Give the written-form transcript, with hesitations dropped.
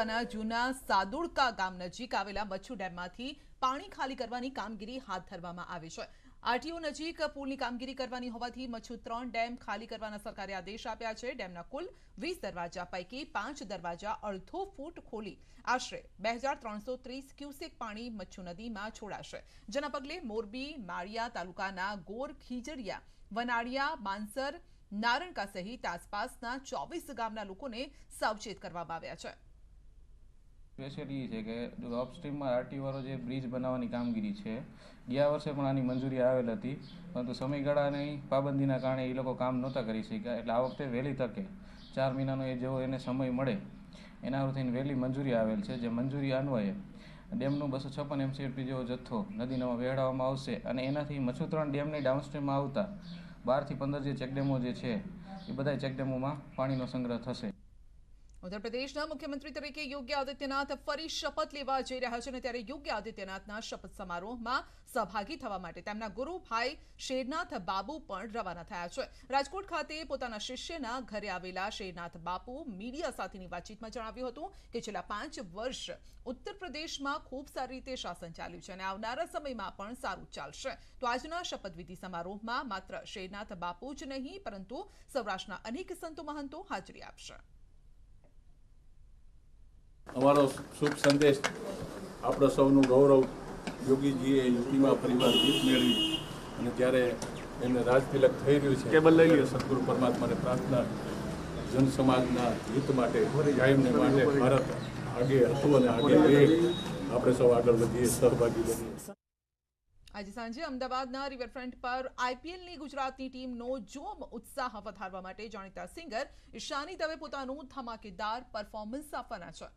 તાલુકાના જૂના સાદુડકા ગામ નજીક આવેલા મચ્છુ ડેમમાંથી પાણી ખાલી કરવાની કામગીરી હાથ ધરવામાં આવી છે। આરટીઓ નજીક પુલની કામગીરી કરવાની હોવાથી મચ્છુ 3 ડેમ ખાલી કરવાના સરકારે આદેશ આપ્યા છે। ડેમના કુલ 20 દરવાજા પૈકી 5 દરવાજા અડધો ફૂટ ખોલી આશરે 2330 ક્યુસેક પાણી મચ્છુ નદીમાં છોડાશે, જેના પગલે મોરબી, માળિયા તાલુકાના ગોર, ખીજડીયા, વનાળિયા, માનસર, નારણકા સહિત આસપાસના 24 ગામના લોકોને સાવચેત કરવામાં આવ્યા છે। સ્પેશિયલ એ છે કે અપસ્ટ્રીમમાં આરટીઓ વાળો જે બ્રિજ બનાવવાની કામગીરી છે, ગયા વર્ષે પણ આની મંજૂરી આવેલ હતી, પરંતુ સમયગાળાની પાબંદીના કારણે એ લોકો કામ નહોતા કરી શક્યા। એટલે આ વખતે વહેલી તકે 4 મહિનાનો જેવો એને સમય મળે એના થઈને વહેલી મંજૂરી આવેલ છે। જે મંજૂરી અન્વયે ડેમનું 256 MCLP જેવો જથ્થો નદીમાં વહેડાવવામાં આવશે અને એનાથી મચ્છુ 3 ડેમની ડાઉનસ્ટ્રીમમાં આવતા 12 થી 15 જે ચેકડેમો જે છે એ બધા ચેકડેમોમાં પાણીનો સંગ્રહ થશે। ઉત્તર પ્રદેશના મુખ્યમંત્રી તરીકે યોગી આદિત્યનાથ ફરી શપથ લેવા જઈ રહ્યા છે, અને ત્યારે યોગી આદિત્યનાથના શપથ સમારોહમાં સહભાગી થવા માટે તેમના ગુરુ ભાઈ શેરનાથ બાપુ પણ રવાના થયા છે। રાજકોટ ખાતે પોતાના શિષ્યના ઘરે આવેલા શેરનાથ બાપુ મીડિયા સાથેની વાતચીતમાં જણાવ્યું હતું કે છેલ્લા 5 વર્ષ ઉત્તર પ્રદેશમાં ખૂબ સારી રીતે શાસન ચાલ્યું છે અને આવનારા સમયમાં પણ સારું ચાલશે। તો આજના શપથવિધિ સમારોહમાં માત્ર શેરનાથ બાપુ જ નહીં, પરંતુ સૌરાષ્ટ્રના અનેક સંતો મહંતો હાજરી આપશે। અમારો શુભ સંદેશ આપણો સૌનું ગૌરવ યોગીજીએ યુપીમાં ફરીવાર જીત મેળવી અને ત્યારે એમને રાજતિલક થઈ રહ્યું છે, કેબલ લઈ લ્યો। સદગુરુ પરમાત્માને પ્રાર્થના જન સમાજના હિત માટે, કાયમને માટે ભારત આગે હતું અને આગે રહે, આપણે સૌ આગળ વધીએ, સહભાગી બનીએ। આજે સાંજે અમદાવાદના રિવરફ્રન્ટ પર આઈપીએલની ગુજરાતની ટીમનો જોમ ઉત્સાહ વધારવા માટે જાણીતા સિંગર ઈશાની દવે પોતાનું ધમાકેદાર પરફોર્મન્સ આપવાના છે।